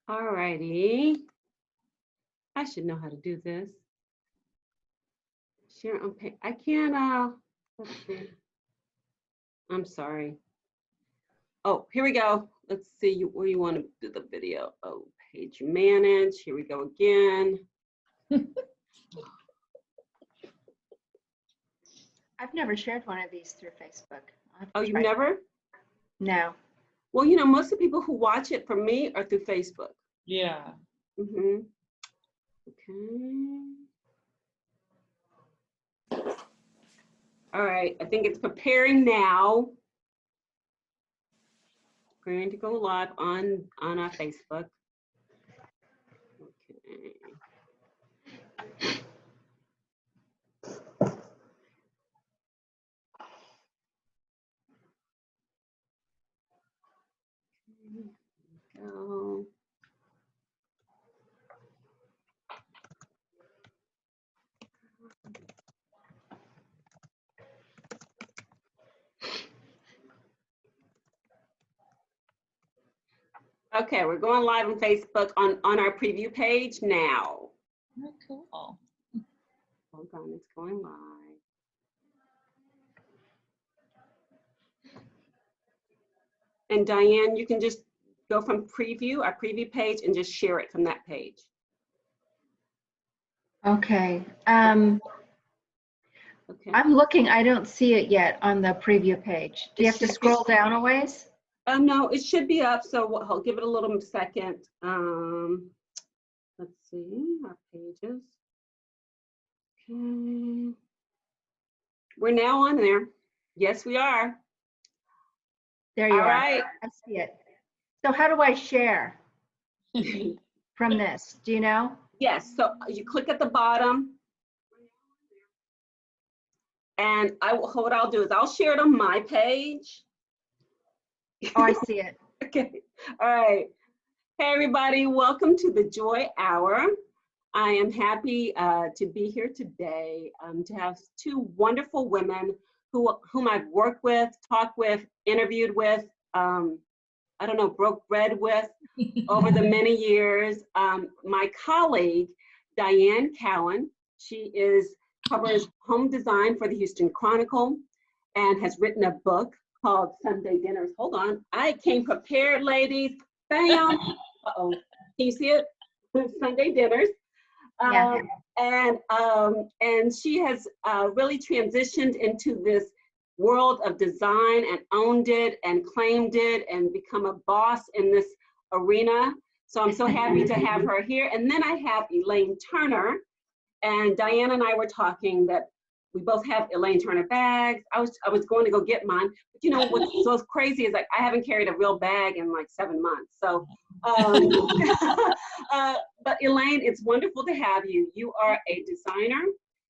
All righty. I should know how to do this. Share on page. I can't, let's see. I'm sorry. Oh, here we go. Let's see where you want to do the video. Oh, page manage. Here we go again. I've never shared one of these through Facebook. Oh, you've never? No. Well, most of the people who watch it from me are through Facebook. Yeah. Mm-hmm. Okay. All right, I think it's preparing now. Preparing to go live on our Facebook. Okay. Go. Okay, we're going live on Facebook on our preview page now. Oh, cool. Hold on, it's going live. And Diane, you can just go from preview, our preview page, and just share it from that page. Okay. Okay. I'm looking, I don't see it yet on the preview page. Do you have to scroll down a ways? No, it should be up, so I'll give it a little second. Let's see, our pages. Okay. We're now on there. Yes, we are. There you All are. right. I see it. So how do I share from this? Do you know? Yes, so you click at the bottom. And what I'll do is I'll share it on my page. Oh, I see it. Okay, all right. Hey everybody, welcome to the Joy Hour. I am happy to be here today to have two wonderful women whom I've worked with, talked with, interviewed with, I don't know, broke bread with over the many years. My colleague, Diane Cowen, she covers home design for the Houston Chronicle and has written a book called Sunday Dinners. Hold on, I came prepared, ladies. Bam. Uh-oh, can you see it? Sunday Dinners. Yeah. And she has really transitioned into this world of design and owned it and claimed it and become a boss in this arena. So I'm so happy to have her here. And then I have Elaine Turner, and Diane and I were talking that we both have Elaine Turner bags. I was going to go get mine, but you know what's so crazy is like I haven't carried a real bag in like 7 months. So, but Elaine, it's wonderful to have you. You are a designer,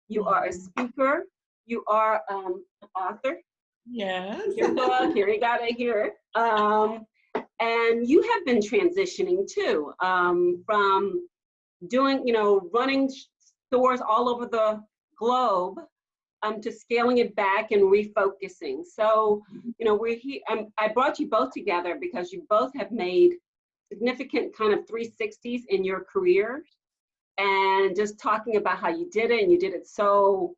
you are a speaker, you are an author. Yes. Your book, here you got it here. And you have been transitioning too, from doing, running stores all over the globe, to scaling it back and refocusing. So, we're here. I brought you both together because you both have made significant kind of 360s in your career, and just talking about how you did it, and you did it so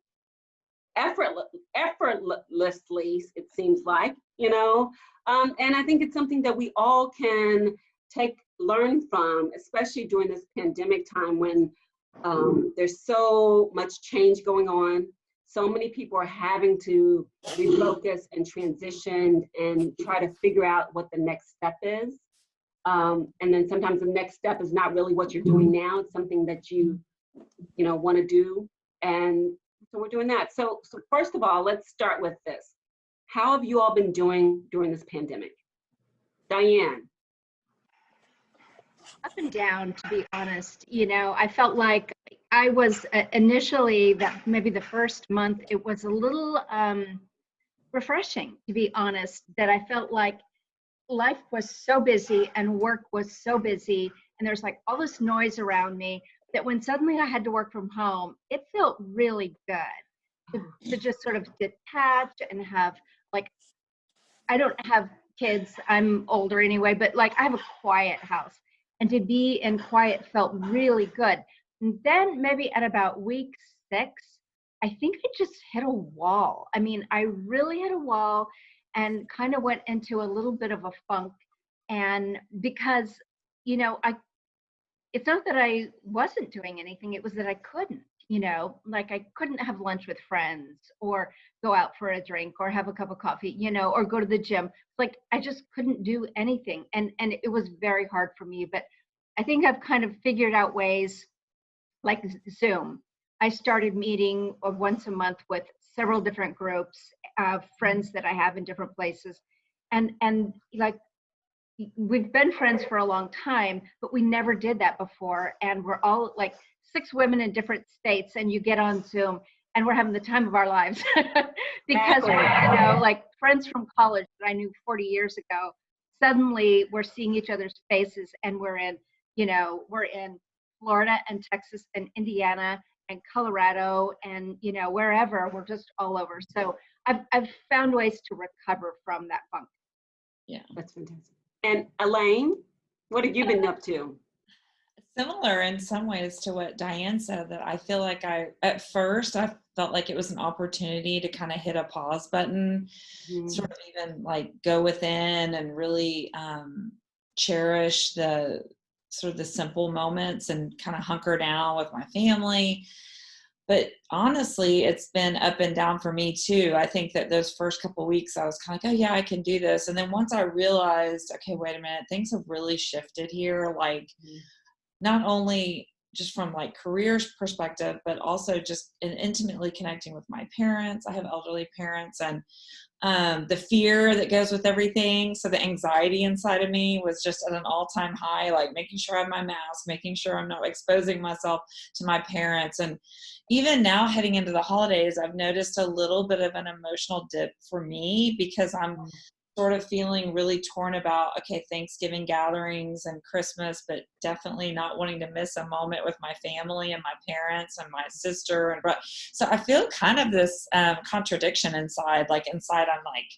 effortlessly, it seems like, and I think it's something that we all can learn from, especially during this pandemic time when there's so much change going on. So many people are having to refocus and transition and try to figure out what the next step is. And then sometimes the next step is not really what you're doing now. It's something that you want to do. And so we're doing that. So first of all, let's start with this. How have you all been doing during this pandemic? Diane. Up and down, to be honest. I felt like I was initially, that maybe the first month, it was a little refreshing, to be honest, that I felt like life was so busy and work was so busy, and there's like all this noise around me, that when suddenly I had to work from home, it felt really good to just sort of detach and have, like, I don't have kids, I'm older anyway, but like I have a quiet house. and to be in quiet felt really good. And then maybe at about week 6, I think I just hit a wall. I mean, I really hit a wall and kind of went into a little bit of a funk. And because, it's not that I wasn't doing anything, it was that I couldn't, like I couldn't have lunch with friends or go out for a drink or have a cup of coffee, or go to the gym. Like I just couldn't do anything. And it was very hard for me, but I think I've kind of figured out ways like Zoom. I started meeting once a month with several different groups of friends that I have in different places. And like, we've been friends for a long time, but we never did that before. And we're all like 6 women in different states, and you get on Zoom and we're having the time of our lives because we're, like friends from college that I knew 40 years ago. Suddenly we're seeing each other's faces, and we're in Florida and Texas and Indiana and Colorado and, wherever. We're just all over. So I've found ways to recover from that funk. Yeah. That's fantastic. And Elaine, what have you been up to? Similar in some ways to what Diane said, that I feel like at first I felt like it was an opportunity to kind of hit a pause button, sort of even like go within and really cherish the sort of the simple moments and kind of hunker down with my family. But honestly, it's been up and down for me too. I think that those first couple of weeks I was kind of like, oh yeah, I can do this. And then once I realized, okay, wait a minute, things have really shifted here. Like not only just from like careers perspective, but also just in intimately connecting with my parents. I have elderly parents, and the fear that goes with everything. So the anxiety inside of me was just at an all-time high, like making sure I have my mask, making sure I'm not exposing myself to my parents. And even now heading into the holidays, I've noticed a little bit of an emotional dip for me because I'm sort of feeling really torn about, okay, Thanksgiving gatherings and Christmas, but definitely not wanting to miss a moment with my family and my parents and my sister. And so I feel kind of this contradiction inside. Like inside, I'm like,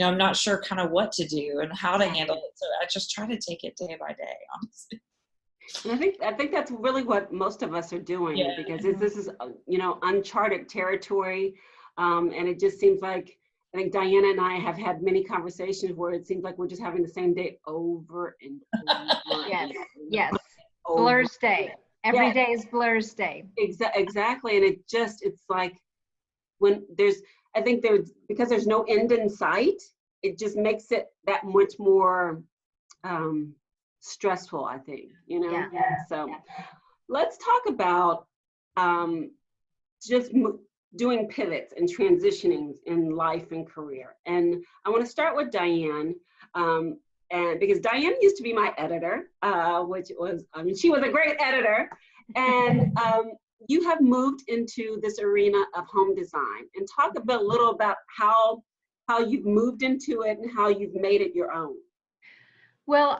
I'm not sure kind of what to do and how to handle it. So I just try to take it day by day, honestly. And I think that's really what most of us are doing, because this is, uncharted territory. And it just seems like, I think Diana and I have had many conversations where it seems like we're just having the same day over and over. Yes. Blur's day. Every day is Blur's day. Exactly. And it's like when because there's no end in sight, it just makes it that much more stressful, I think, So let's talk about just doing pivots and transitioning in life and career. And I want to start with Diane, and because Diane used to be my editor, which was, she was a great editor. And you have moved into this arena of home design, and talk a little about how you've moved into it and how you've made it your own. Well,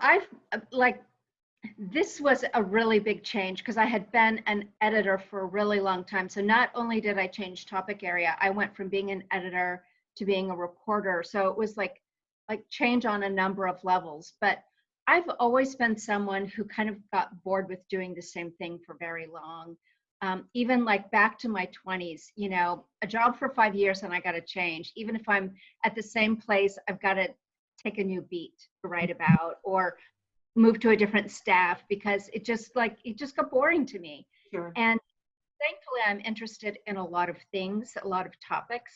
this was a really big change because I had been an editor for a really long time. So not only did I change topic area, I went from being an editor to being a reporter. So it was like change on a number of levels. But I've always been someone who kind of got bored with doing the same thing for very long. Even like back to my 20s, a job for 5 years and I got to change. Even if I'm at the same place, I've got to take a new beat to write about, or move to a different staff, because it just got boring to me. Sure. And thankfully I'm interested in a lot of things, a lot of topics.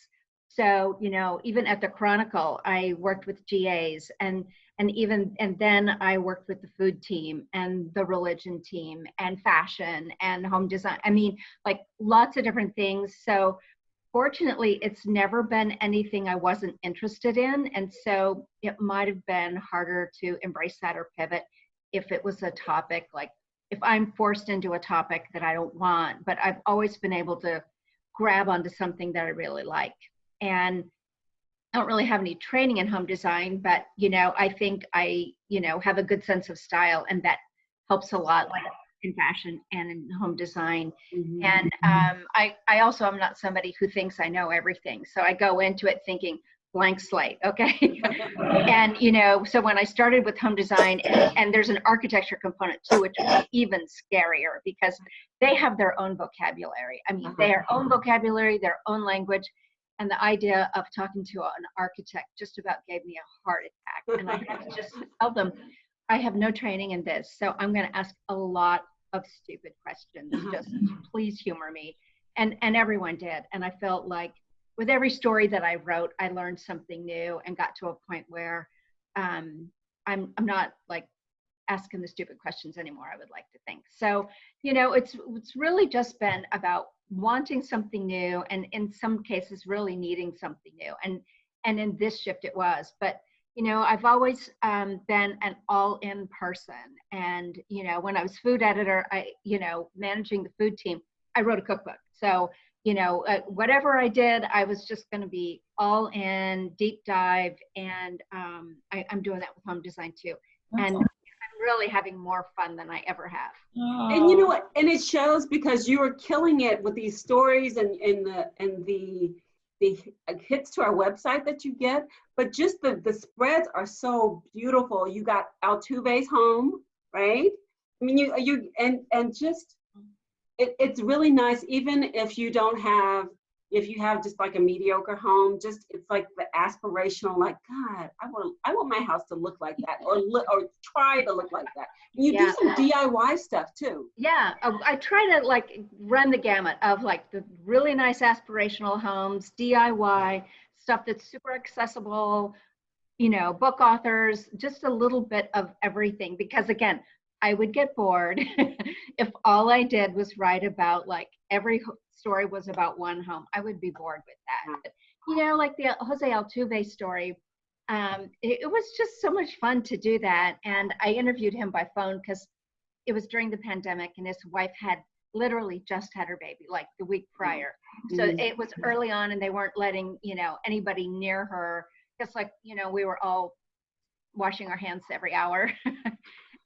So, even at the Chronicle, I worked with GAs, and then I worked with the food team and the religion team and fashion and home design. I mean, like lots of different things. So fortunately, it's never been anything I wasn't interested in. And so it might have been harder to embrace that or pivot if it was a topic, like if I'm forced into a topic that I don't want, but I've always been able to grab onto something that I really like. And I don't really have any training in home design, but, I think I, have a good sense of style, and that helps a lot, like in fashion and in home design. Mm-hmm. And I also am not somebody who thinks I know everything. So I go into it thinking, blank slate, okay? And, you know, so when I started with home design, and there's an architecture component too, which was even scarier because they have their own vocabulary. I mean, their own vocabulary, their own language. And the idea of talking to an architect just about gave me a heart attack. And I had to just tell them, I have no training in this, so I'm going to ask a lot of stupid questions. Just please humor me. And everyone did. And I felt like with every story that I wrote, I learned something new and got to a point where I'm not like asking the stupid questions anymore, I would like to think. So, you know, it's really just been about wanting something new, and in some cases really needing something new. And in this shift it was. But, you know, I've always been an all-in person. And, you know, when I was food editor, you know, managing the food team, I wrote a cookbook. So, you know, whatever I did, I was just going to be all in, deep dive. And I'm doing that with home design too. That's and awesome. I'm really having more fun than I ever have. Oh. And you know what? And it shows because you are killing it with these stories and the hits to our website that you get. But just the spreads are so beautiful. You got Altuve's home, right? I mean, you and just it's really nice. Even if you don't have, if you have just like a mediocre home, just it's like the aspirational, like, God, I want my house to look like that, or try to look like that. And you do some DIY stuff too. Yeah, I try to like run the gamut of like the really nice aspirational homes, DIY stuff that's super accessible, you know, book authors, just a little bit of everything. Because again, I would get bored if all I did was write about like every story was about one home. I would be bored with that. But, you know, like the Jose Altuve story, it was just so much fun to do that. And I interviewed him by phone because it was during the pandemic and his wife had literally just had her baby like the week prior. So it was early on and they weren't letting, you know, anybody near her. Just like, you know, we were all washing our hands every hour.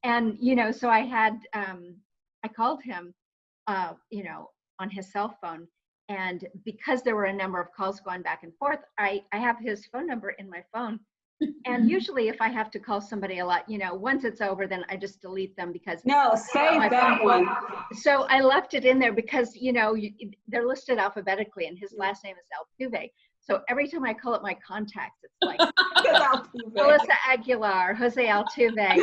And, you know, so I had, I called him, you know, on his cell phone. And because there were a number of calls going back and forth, I have his phone number in my phone. And usually if I have to call somebody a lot, you know, once it's over, then I just delete them because. No, save that one. So I left it in there because, you know, they're listed alphabetically and his last name is Altuve. So every time I call up my contacts, it's like Melissa Aguilar, Jose Altuve.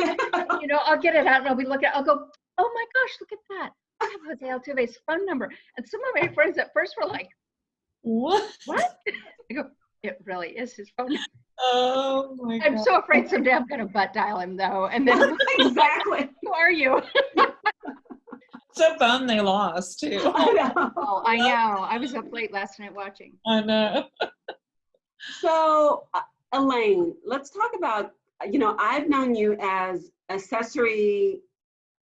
You know, I'll get it out and I'll be looking, I'll go, oh my gosh, look at that. I have Jose Altuve's phone number. And some of my friends at first were like, what? I go, it really is his phone number. Oh my God. I'm so afraid someday I'm going to butt dial him though. And then exactly. Who are you? So bummed they lost too. I know. Oh, I know. I was up late last night watching. I know. So, Elaine, let's talk about, you know, I've known you as accessory,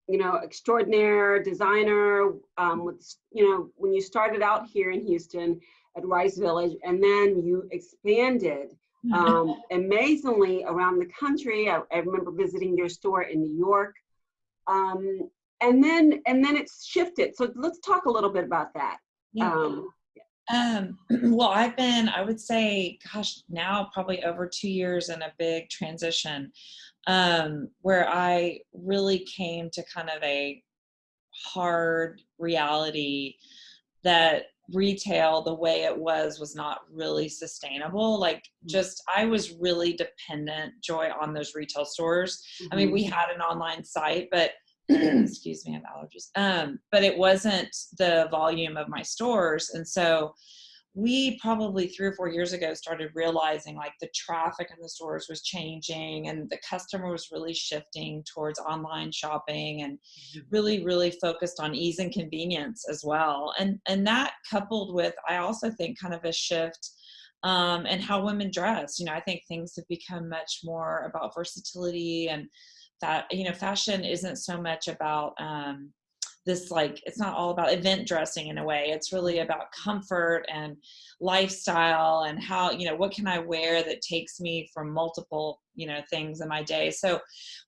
you know, extraordinaire designer, with, you know, when you started out here in Houston at Rice Village, and then you expanded amazingly around the country. I remember visiting your store in New York. And then it's shifted. So let's talk a little bit about that. Yeah. Well, I've been, I would say, gosh, now probably over 2 years in a big transition, where I really came to kind of a hard reality that retail, the way it was not really sustainable. Like just, I was really dependent, Joy, on those retail stores. I mean, we had an online site, but excuse me, I have allergies. But it wasn't the volume of my stores. And so we probably 3 or 4 years ago started realizing like the traffic in the stores was changing and the customer was really shifting towards online shopping and really, really focused on ease and convenience as well. And that coupled with, I also think, kind of a shift in how women dress. You know, I think things have become much more about versatility, and that, you know, fashion isn't so much about this, like, it's not all about event dressing in a way. It's really about comfort and lifestyle and how, you know, what can I wear that takes me from multiple, you know, things in my day. So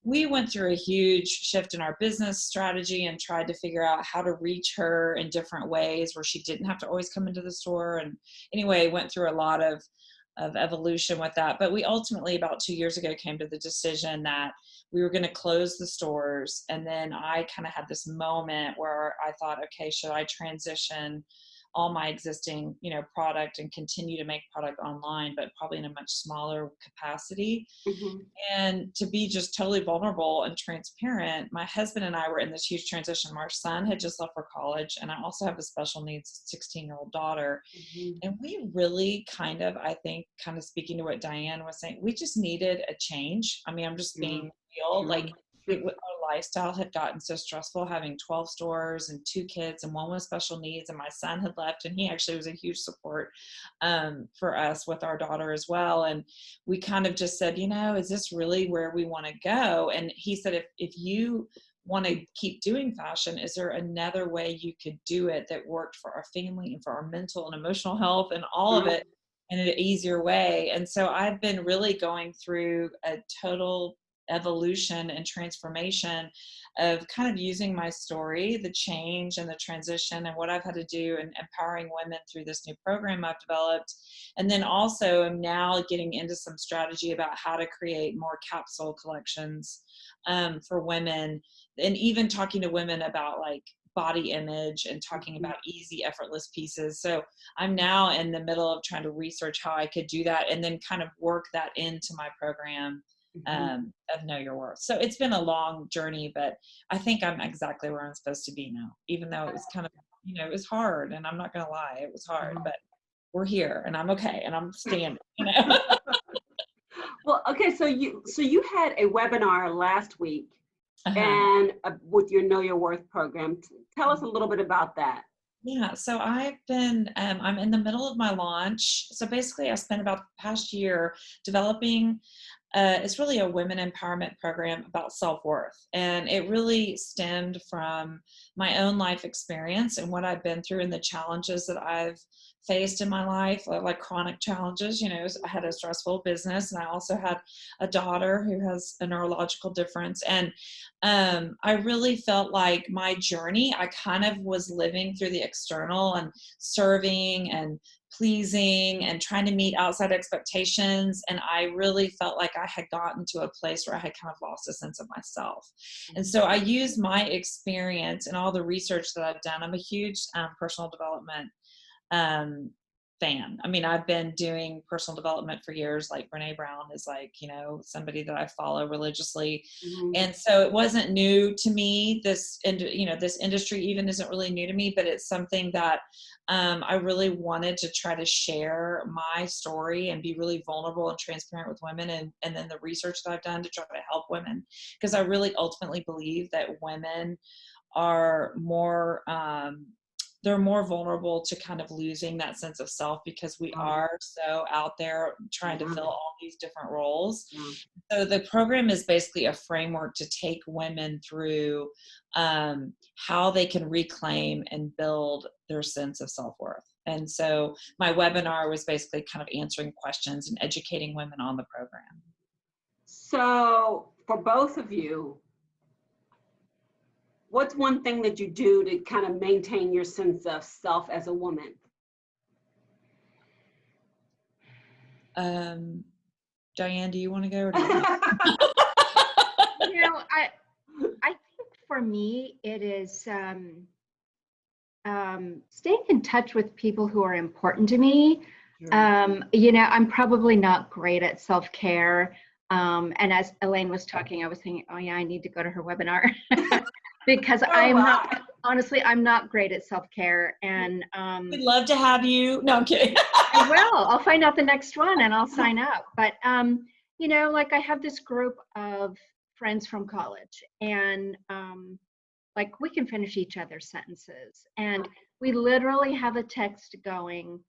we went through a huge shift in our business strategy and tried to figure out how to reach her in different ways where she didn't have to always come into the store. And anyway, went through a lot of evolution with that. But we ultimately, about 2 years ago, came to the decision that we were going to close the stores. And then I kind of had this moment where I thought, okay, should I transition all my existing, product and continue to make product online, but probably in a much smaller capacity? Mm-hmm. And to be just totally vulnerable and transparent, my husband and I were in this huge transition. Our son had just left for college, and I also have a special needs 16-year-old daughter. Mm-hmm. And we really kind of speaking to what Diane was saying, we just needed a change. I mean, I'm just being real. Sure. Like, our lifestyle had gotten so stressful, having 12 stores and 2 kids, and one with special needs, and my son had left, and he actually was a huge support for us with our daughter as well. And we kind of just said, is this really where we want to go? And he said, if you want to keep doing fashion, is there another way you could do it that worked for our family and for our mental and emotional health and all of it in an easier way? And so I've been really going through a total evolution and transformation of kind of using my story, the change and the transition and what I've had to do, and empowering women through this new program I've developed. And then also I'm now getting into some strategy about how to create more capsule collections for women, and even talking to women about like body image and talking about easy, effortless pieces. So I'm now in the middle of trying to research how I could do that and then kind of work that into my program of Know Your Worth. So it's been a long journey, but I think I'm exactly where I'm supposed to be now, even though it was kind of, it was hard, and I'm not going to lie, it was hard, but we're here and I'm okay and I'm standing, Well, okay. So you had a webinar last week and with your Know Your Worth program. Tell us a little bit about that. Yeah, so I've been, I'm in the middle of my launch. So basically I spent about the past year developing, it's really a women empowerment program about self-worth. And it really stemmed from my own life experience and what I've been through and the challenges that I've faced in my life, like chronic challenges. I had a stressful business, and I also had a daughter who has a neurological difference. And I really felt like my journey, I kind of was living through the external and serving and pleasing and trying to meet outside expectations. And I really felt like I had gotten to a place where I had kind of lost a sense of myself. And so I used my experience and all the research that I've done. I'm a huge personal development fan. I mean, I've been doing personal development for years. Like Brene Brown is like, somebody that I follow religiously. And so it wasn't new to me. This industry even isn't really new to me, but it's something that I really wanted to try to share my story and be really vulnerable and transparent with women. And then the research that I've done to try to help women, because I really ultimately believe that women are more, they're more vulnerable to kind of losing that sense of self, because we are so out there trying to fill all these different roles. So the program is basically a framework to take women through how they can reclaim and build their sense of self-worth. And so my webinar was basically kind of answering questions and educating women on the program. So for both of you, what's one thing that you do to kind of maintain your sense of self as a woman? Diane, do you want to go? Or do you want I think for me, it is staying in touch with people who are important to me. I'm probably not great at self-care. And as Elaine was talking, I was thinking, oh yeah, I need to go to her webinar. Because I'm not great at self-care. And we'd love to have you. No, I'm kidding. I will. I'll find out the next one and I'll sign up. But like I have this group of friends from college, and like we can finish each other's sentences, and we literally have a text going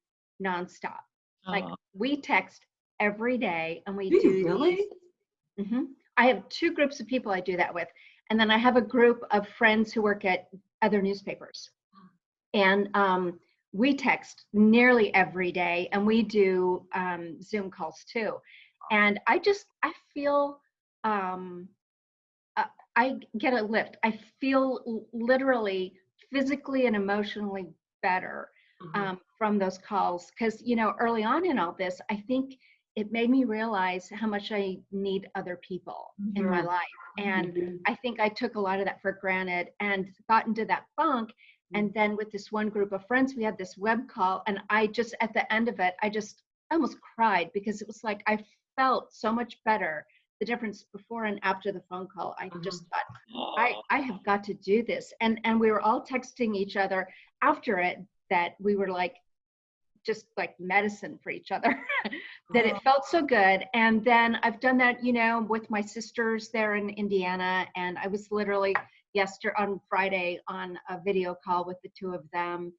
nonstop. Like we text every day, and we do really? I have 2 groups of people I do that with. And then I have a group of friends who work at other newspapers. And we text nearly every day, and we do Zoom calls too. And I feel, I get a lift. I feel literally physically and emotionally better from those calls, because, you know, early on in all this, I think it made me realize how much I need other people in my life. And I think I took a lot of that for granted and got into that funk. And then with this one group of friends, we had this web call, and I just, at the end of it, I almost cried, because it was like I felt so much better. The difference before and after the phone call, I just thought, I have got to do this. And we were all texting each other after it that we were like, just like medicine for each other, that it felt so good. And then I've done that, you know, with my sisters there in Indiana. And I was literally on Friday on a video call with the two of them.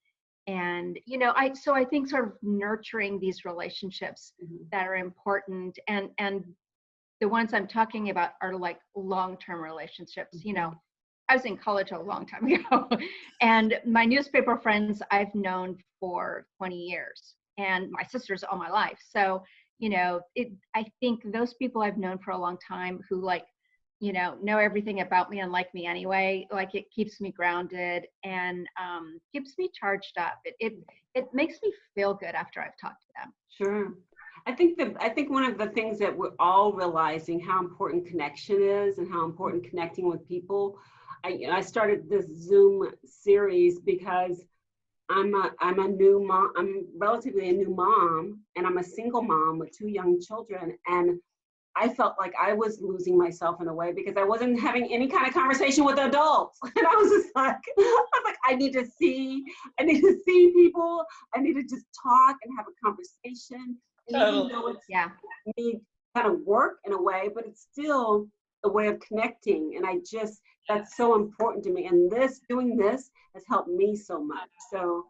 And, you know, I think sort of nurturing these relationships that are important, and the ones I'm talking about are like long-term relationships. You know, I was in college a long time ago, and my newspaper friends I've known for 20 years, and my sisters all my life. So, you know, I think those people I've known for a long time who, like, you know everything about me and like me anyway, like, it keeps me grounded and keeps me charged up. It makes me feel good after I've talked to them. Sure. I think one of the things that we're all realizing how important connection is and how important connecting with people. I started this Zoom series because I'm a new mom. I'm relatively a new mom, and I'm a single mom with 2 young children. And I felt like I was losing myself in a way because I wasn't having any kind of conversation with adults. And I was like, I need to see people. I need to just talk and have a conversation. And even though it's me kind of work in a way, but it's still a way of connecting. And that's so important to me. And doing this has helped me so much. So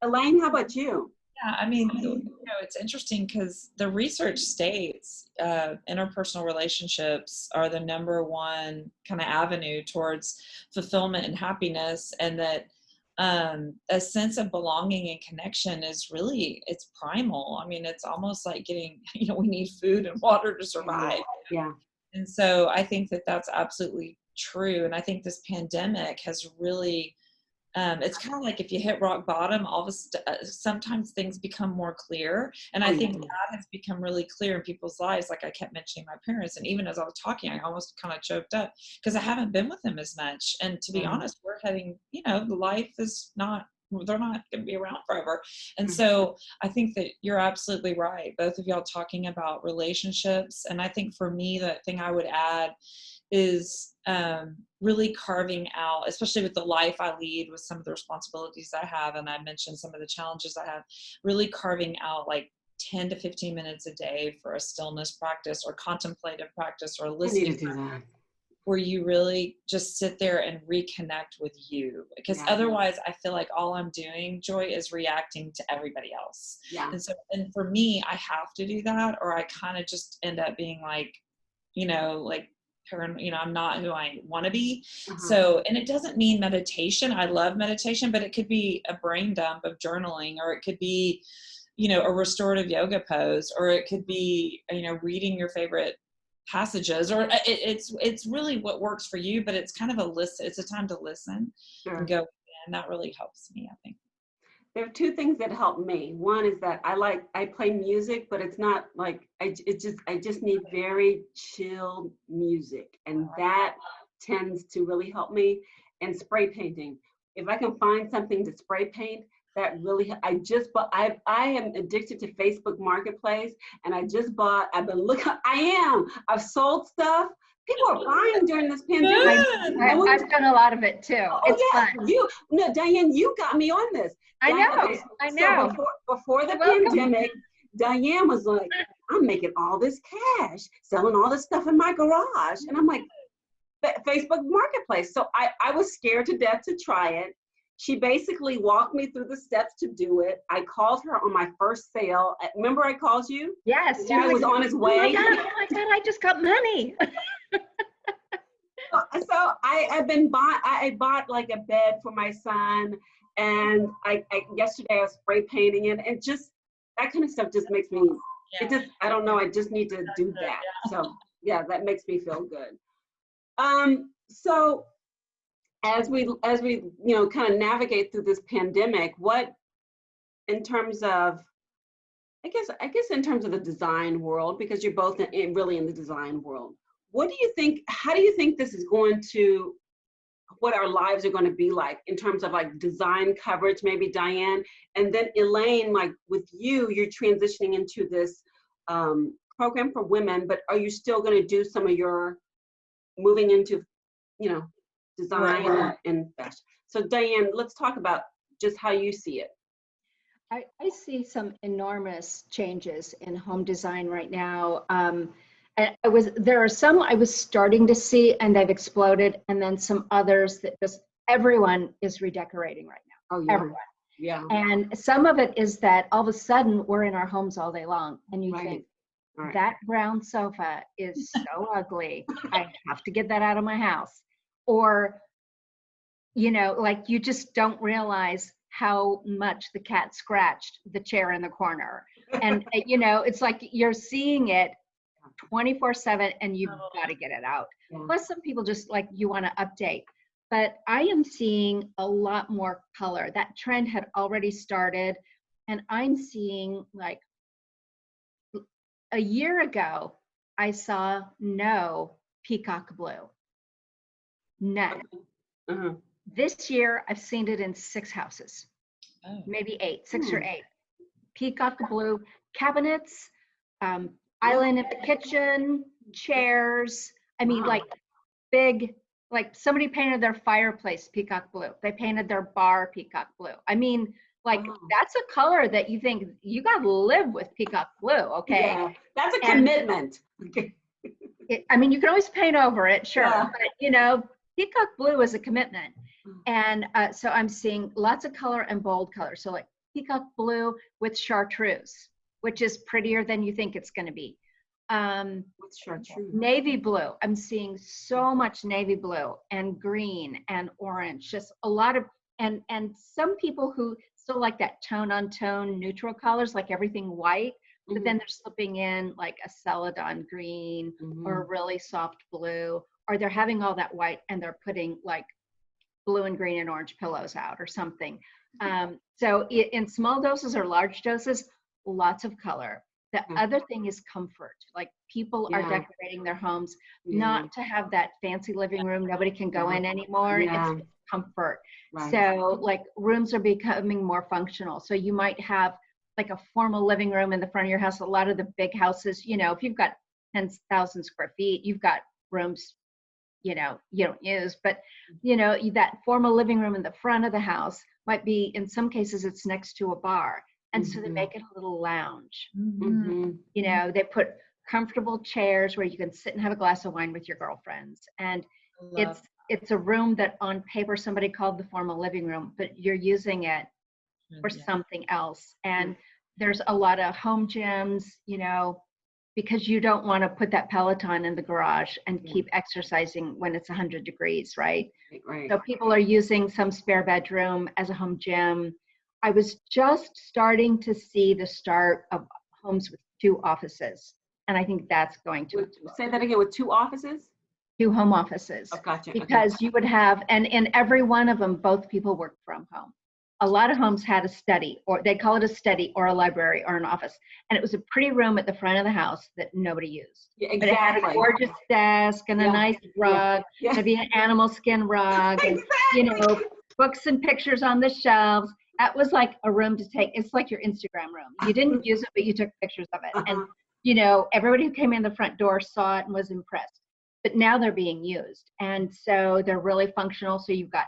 Elaine, how about you? Yeah, I mean, you know, it's interesting because the research states interpersonal relationships are the #1 kind of avenue towards fulfillment and happiness, and that a sense of belonging and connection is really, it's primal. I mean, it's almost like getting, you know, we need food and water to survive. Yeah. And so I think that that's absolutely true. And I think this pandemic has really, it's kind of like if you hit rock bottom, sometimes things become more clear. And I think that has become really clear in people's lives. Like I kept mentioning my parents, and even as I was talking, I almost kind of choked up because I haven't been with them as much. And to be honest, we're heading, you know, life is not, they're not going to be around forever. And so I think that you're absolutely right. Both of y'all talking about relationships. And I think for me, the thing I would add is really carving out, especially with the life I lead, with some of the responsibilities I have, and I mentioned some of the challenges I have, really carving out like 10 to 15 minutes a day for a stillness practice or contemplative practice or listening practice, where you really just sit there and reconnect with you. Because otherwise I feel like all I'm doing, Joy, is reacting to everybody else. And so, and for me, I have to do that, or I kind of just end up being like, you know, like, you know, I'm not who I want to be. So, and it doesn't mean meditation. I love meditation, but it could be a brain dump of journaling, or it could be, you know, a restorative yoga pose, or it could be, you know, reading your favorite passages, or it's really what works for you, but it's kind of it's a time to listen and go, and that really helps me, I think. There are 2 things that help me. One is that I play music, but it's not like, I just need very chill music. And that tends to really help me. And spray painting. If I can find something to spray paint, that really, I am addicted to Facebook Marketplace, and I've sold stuff. People are buying during this pandemic. I've done a lot of it too. It's fun. Diane, you got me on this. I know. So before the pandemic, Diane was like, I'm making all this cash, selling all this stuff in my garage. And I'm like, Facebook Marketplace. So I was scared to death to try it. She basically walked me through the steps to do it. I called her on my first sale. Remember I called you? Yes. I was on his way. Oh my God, I just got money. So I bought like a bed for my son, and yesterday I was spray painting it, and just that kind of stuff just makes me, I don't know, I just need to do that. So yeah, that makes me feel good. So as we you know, kind of navigate through this pandemic, what in terms of, I guess in terms of the design world, because you're both really in the design world, what do you think, how do you think this is going to, what our lives are going to be like in terms of like design coverage, maybe Diane, and then Elaine, like with you, you're transitioning into this program for women, but are you still going to do some of your moving into, you know, design and fashion? So Diane, let's talk about just how you see it. I see some enormous changes in home design right now. And there are some I was starting to see and they've exploded, and then some others that just everyone is redecorating right now. Oh yeah. Everyone. Yeah. And some of it is that all of a sudden we're in our homes all day long, and you Right. think, Right. that brown sofa is so ugly. I have to get that out of my house. Or, you know, like you just don't realize how much the cat scratched the chair in the corner. And, you know, it's like you're seeing it 24/7 and you've got to get it out. Yeah. Plus some people just like, you want to update. But I am seeing a lot more color. That trend had already started, and I'm seeing like a year ago, I saw no peacock blue. None. Uh-huh. This year, I've seen it in 6 houses, maybe 8, 6 or 8. Peacock blue cabinets, island in the kitchen, chairs. I mean, like big, like somebody painted their fireplace peacock blue. They painted their bar peacock blue. I mean, like that's a color that you think you got to live with peacock blue, okay? Yeah, that's a commitment. I mean, you can always paint over it, sure, Yeah. but you know, peacock blue is a commitment. And so I'm seeing lots of color and bold color. So like peacock blue with chartreuse, which is prettier than you think it's going to be. What's chartreuse? Navy blue. I'm seeing so much navy blue and green and orange, just a lot of, and some people who still like that tone on tone neutral colors, like everything white, but then they're slipping in like a celadon green or a really soft blue, or they're having all that white and they're putting like blue and green and orange pillows out or something. So in small doses or large doses, lots of color. The other thing is comfort. Like people are decorating their homes not to have that fancy living room nobody can go in anymore. It's comfort. Right. So like rooms are becoming more functional. So you might have like a formal living room in the front of your house. A lot of the big houses, you know, if you've got 10,000 square feet, you've got rooms, you know, you don't use, but you know, that formal living room in the front of the house might be, in some cases, it's next to a bar. And so they make it a little lounge. You know, they put comfortable chairs where you can sit and have a glass of wine with your girlfriends. And it's a room that on paper somebody called the formal living room, but you're using it for something else. And there's a lot of home gyms, you know, because you don't want to put that Peloton in the garage and keep exercising when it's 100 degrees, right? Right. So people are using some spare bedroom as a home gym. I was just starting to see the start of homes with 2 offices. And I think that's going to say that again, with 2 offices? 2 home offices. Oh, gotcha. Because you would have, and in every one of them, both people work from home. A lot of homes had a study, or they call it a study or a library or an office. And it was a pretty room at the front of the house that nobody used. Yeah, exactly. But it had a gorgeous desk and a nice rug, maybe an animal skin rug, and, you know, books and pictures on the shelves. That was like a room to take. It's like your Instagram room. You didn't use it, but you took pictures of it. And, you know, everybody who came in the front door saw it and was impressed. But now they're being used. And so they're really functional. So you've got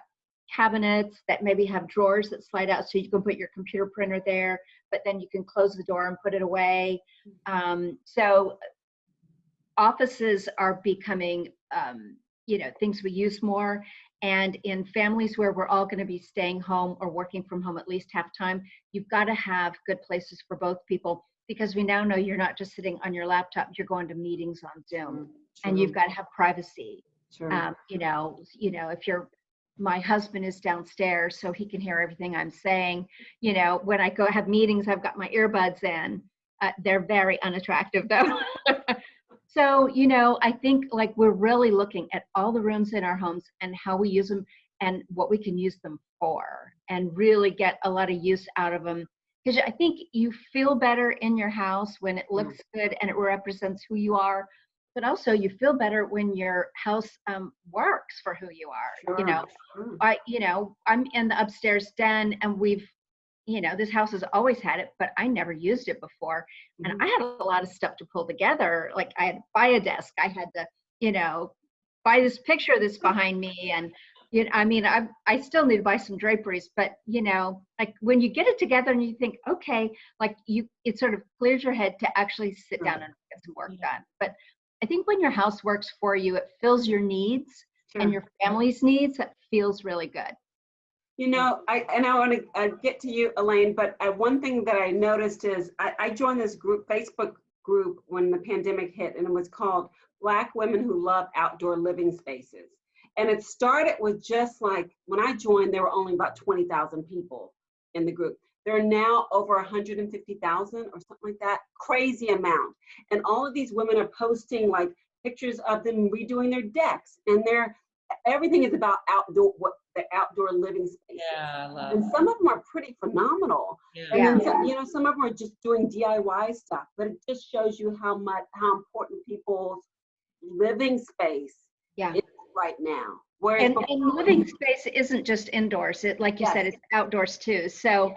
cabinets that maybe have drawers that slide out so you can put your computer printer there, but then you can close the door and put it away. So offices are becoming, you know, things we use more. And in families where we're all going to be staying home or working from home at least half time, you've got to have good places for both people, because we now know you're not just sitting on your laptop, you're going to meetings on Zoom, and you've got to have privacy. You know, if my husband is downstairs so he can hear everything I'm saying. You know, when I go have meetings, I've got my earbuds in. They're very unattractive though. So, you know, I think like we're really looking at all the rooms in our homes and how we use them and what we can use them for, and really get a lot of use out of them. because I think you feel better in your house when it looks good and it represents who you are. But also, you feel better when your house works for who you are. I'm in the upstairs den, and this house has always had it, but I never used it before. And I had a lot of stuff to pull together. Like I had to buy a desk. I had to, buy this picture that's behind me. And, I still need to buy some draperies, but, like when you get it together and you think, okay, like it sort of clears your head to actually sit down and get some work done. But I think when your house works for you, it fills your needs and your family's needs. That feels really good. I want to get to you, Elaine, but one thing that I noticed is I joined this Facebook group when the pandemic hit, and it was called Black Women Who Love Outdoor Living Spaces. And it started with just like, when I joined, there were only about 20,000 people in the group. There are now over 150,000 or something like that, crazy amount. And all of these women are posting like pictures of them redoing their decks, and everything is about the outdoor living space. Yeah, I love and some of them are pretty phenomenal. Yeah. And then some of them are just doing DIY stuff, but it just shows you how important people's living space is right now. Whereas and living space isn't just indoors. It, like you said, it's outdoors too. So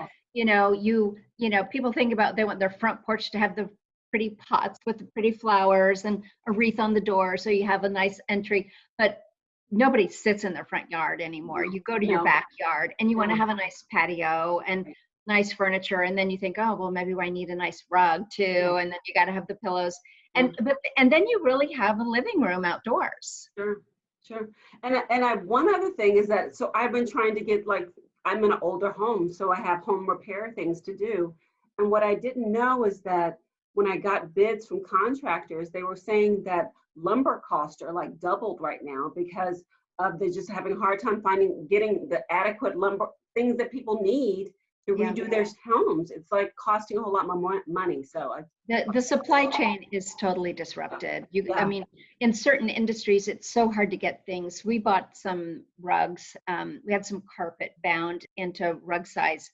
people think about, they want their front porch to have the pretty pots with the pretty flowers and a wreath on the door, so you have a nice entry. But nobody sits in their front yard anymore. You go to your backyard and you want to have a nice patio and nice furniture. And then you think, oh, well, maybe I need a nice rug too. And then you got to have the pillows. And then you really have a living room outdoors. Sure. And one other thing is that, so I've been trying to get, like, I'm in an older home, so I have home repair things to do. And what I didn't know is that when I got bids from contractors, they were saying that lumber costs are like doubled right now because of they're just having a hard time getting the adequate lumber, things that people need to redo their homes. It's like costing a whole lot more money. So the supply chain is totally disrupted. I mean, in certain industries, it's so hard to get things. We bought some rugs. We had some carpet bound into rug size,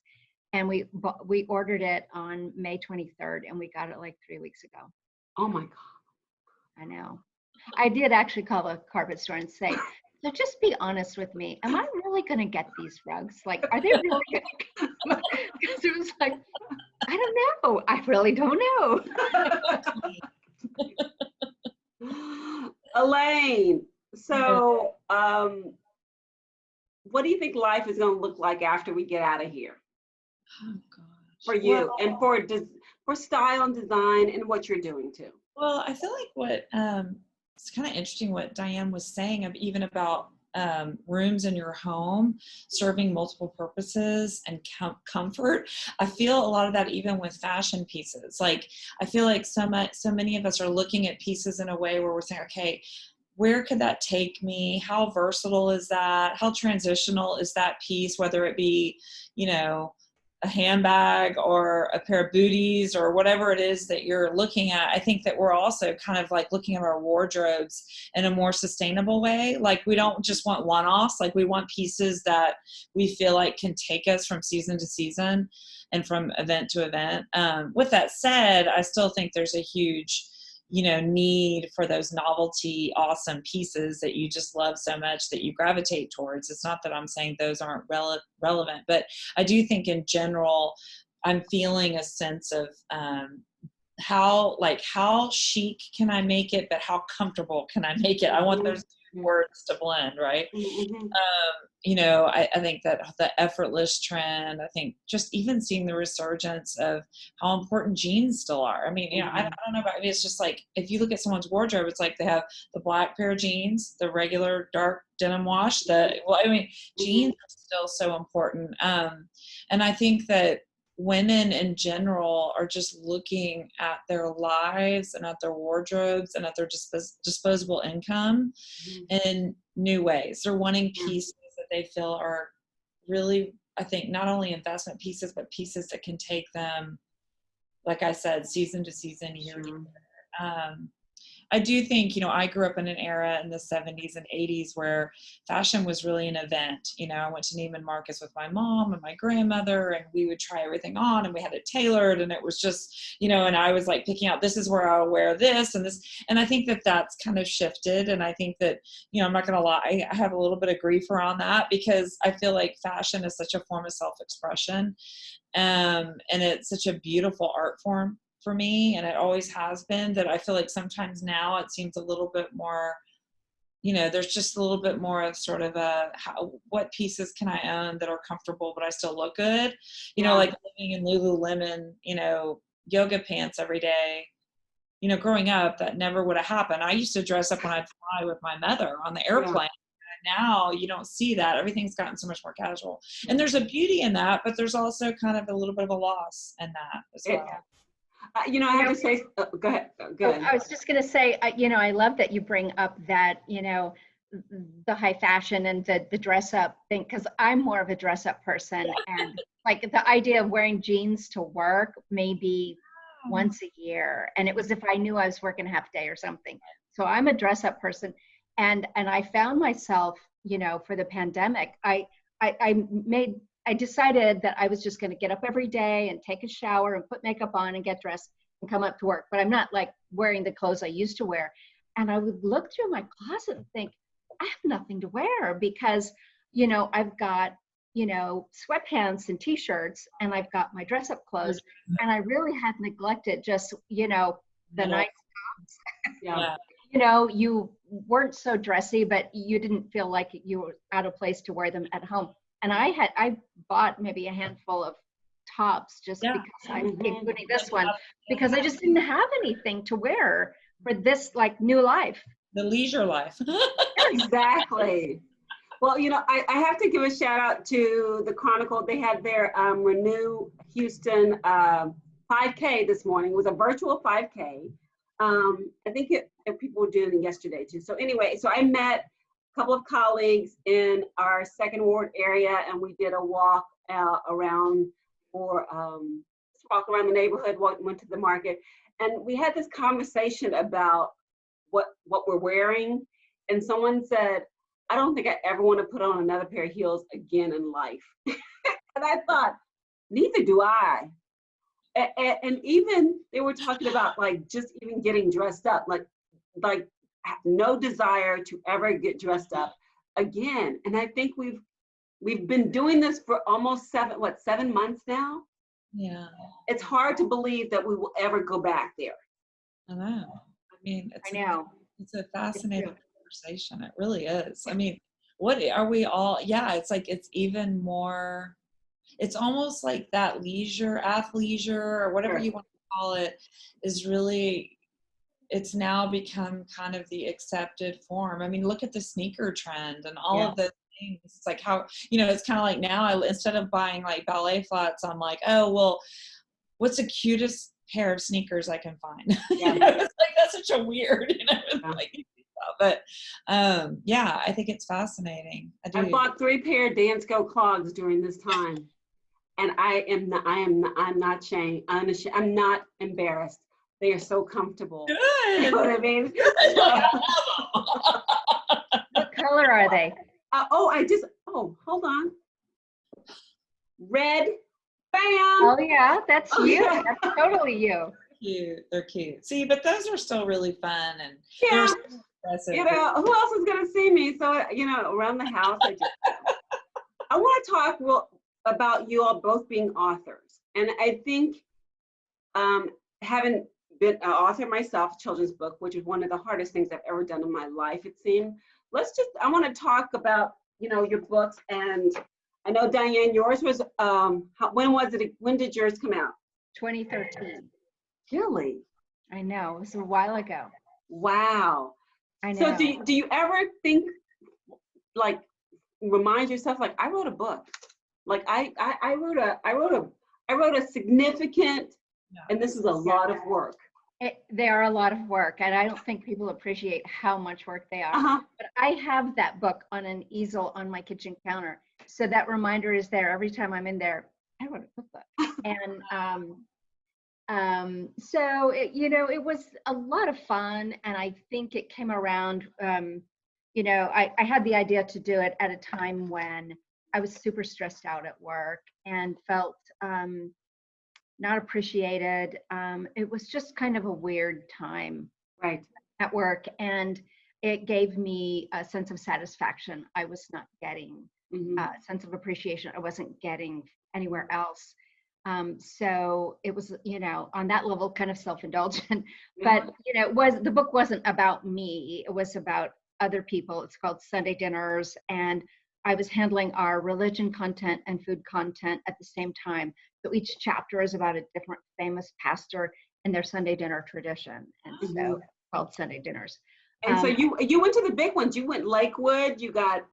and we ordered it on May 23rd, and we got it like 3 weeks ago. Oh my God. I know. I did actually call the carpet store and say, so just be honest with me. Am I really going to get these rugs? Like, are they really going to come? Because it was like, I don't know. I really don't know. Elaine, so what do you think life is going to look like after we get out of here? Oh, gosh. For you and for style and design and what you're doing too. Well, I feel like what it's kind of interesting what Diane was saying even about rooms in your home serving multiple purposes and comfort. I feel a lot of that even with fashion pieces. Like, I feel like so many of us are looking at pieces in a way where we're saying, okay, where could that take me? How versatile is that? How transitional is that piece, whether it be, a handbag or a pair of booties or whatever it is that you're looking at. I think that we're also kind of like looking at our wardrobes in a more sustainable way. Like, we don't just want one-offs. Like, we want pieces that we feel like can take us from season to season and from event to event. With that said, I still think there's a huge need for those novelty, awesome pieces that you just love so much that you gravitate towards. It's not that I'm saying those aren't relevant, but I do think in general, I'm feeling a sense of how chic can I make it, but how comfortable can I make it? I want those two words to blend, right? Mm-hmm. I think that the effortless trend, I think just even seeing the resurgence of how important jeans still are. I mean, I don't know about it. It's just like, if you look at someone's wardrobe, it's like they have the black pair of jeans, the regular dark denim wash, jeans are still so important. And I think that women in general are just looking at their lives and at their wardrobes and at their disposable income in new ways. They're wanting pieces that they feel are really, I think, not only investment pieces, but pieces that can take them, like I said, season to season, year to year. I do think, I grew up in an era in the 70s and 80s where fashion was really an event. I went to Neiman Marcus with my mom and my grandmother, and we would try everything on, and we had it tailored, and it was just, and I was like picking out, this is where I'll wear this and this. And I think that that's kind of shifted. And I think that, I'm not going to lie, I have a little bit of grief around that, because I feel like fashion is such a form of self-expression. And it's such a beautiful art form for me, and it always has been, that I feel like sometimes now it seems a little bit more, there's just a little bit more of sort of what pieces can I own that are comfortable but I still look good, like living in Lululemon, yoga pants every day. Growing up, that never would have happened. I used to dress up when I'd fly with my mother on the airplane. Now you don't see that. Everything's gotten so much more casual, and there's a beauty in that, but there's also kind of a little bit of a loss in that as well. I have to say, go ahead. Go ahead. I was just going to say, I love that you bring up that, the high fashion and the dress up thing, because I'm more of a dress up person, and like the idea of wearing jeans to work maybe once a year, and it was if I knew I was working half day or something. So I'm a dress up person, and I found myself, for the pandemic, I decided that I was just going to get up every day and take a shower and put makeup on and get dressed and come up to work. But I'm not like wearing the clothes I used to wear. And I would look through my closet and think, I have nothing to wear, because, I've got, sweatpants and t-shirts, and I've got my dress up clothes. And I really had neglected just, the nice tops. Yeah. You weren't so dressy, but you didn't feel like you were out of place to wear them at home. And I bought maybe a handful of tops just because including this one, because I just didn't have anything to wear for this like new life. The leisure life. Exactly. Well, I have to give a shout out to the Chronicle. They had their Renew Houston 5K this morning. It was a virtual 5K. I think people were doing it yesterday too. So anyway, so I met couple of colleagues in our second ward area, and we did a walk around the neighborhood, went to the market, and we had this conversation about what we're wearing. And someone said, I don't think I ever want to put on another pair of heels again in life. And I thought, neither do I. And even they were talking about like just even getting dressed up, like no desire to ever get dressed up again. And I think we've been doing this for almost 7 months now. Yeah. It's hard to believe that we will ever go back there. I know. I mean, it's a fascinating conversation. It really is. I mean, what are we all? Yeah, it's like it's even more. It's almost like that athleisure, or whatever you want to call it, is really. It's now become kind of the accepted form. I mean, look at the sneaker trend and all of those things. It's like how, it's kind of like now instead of buying like ballet flats, I'm like, oh, well, what's the cutest pair of sneakers I can find? Yeah. It's like, that's such a weird, but I think it's fascinating. I bought 3 pair of Dance Go clogs during this time. And I'm not embarrassed. They are so comfortable. Good. You know what I mean? What color are they? Hold on. Red. Bam. Oh yeah, that's you. Yeah. That's totally you. They're cute. See, but those are still really fun, and yeah. Impressive. Who else is gonna see me? So around the house, I want to talk about you all both being authors, and I think having been an author myself, children's book, which is one of the hardest things I've ever done in my life, it seemed. I want to talk about, your books. And I know, Diane, yours was, when did yours come out? 2013. Really? I know, it was a while ago. Wow. I know. So do you ever think, like, remind yourself, like, I wrote a book. Like I wrote a significant, and this is a lot of work. They are a lot of work, and I don't think people appreciate how much work they are. Uh-huh. But I have that book on an easel on my kitchen counter, so that reminder is there every time I'm in there. I wrote a cookbook, and So it was a lot of fun, and I think it came around. I had the idea to do it at a time when I was super stressed out at work and felt not appreciated. It was just kind of a weird time Right. at work, and it gave me a sense of satisfaction I was not getting, a sense of appreciation I wasn't getting anywhere else. So it was, on that level, kind of self-indulgent. But the book wasn't about me; it was about other people. It's called Sunday Dinners, and I was handling our religion content and food content at the same time. So each chapter is about a different famous pastor and their Sunday dinner tradition, and so called Sunday Dinners. And so you went to the big ones. You went Lakewood. You got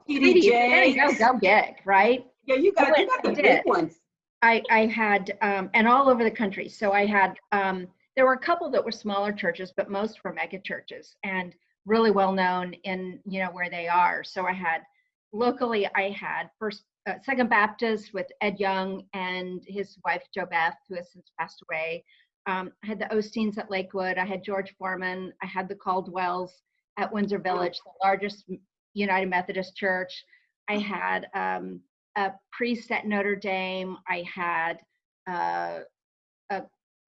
sweetie, if TDJ. you're gonna go big, right? Yeah, you got the big ones. I had and all over the country. So I had there were a couple that were smaller churches, but most were mega churches and really well known in where they are. So I had locally, I had Second Baptist with Ed Young and his wife Jo Beth, who has since passed away. I had the Osteens at Lakewood. I had George Foreman. I had the Caldwells at Windsor Village, the largest United Methodist church. I had a priest at Notre Dame. I had a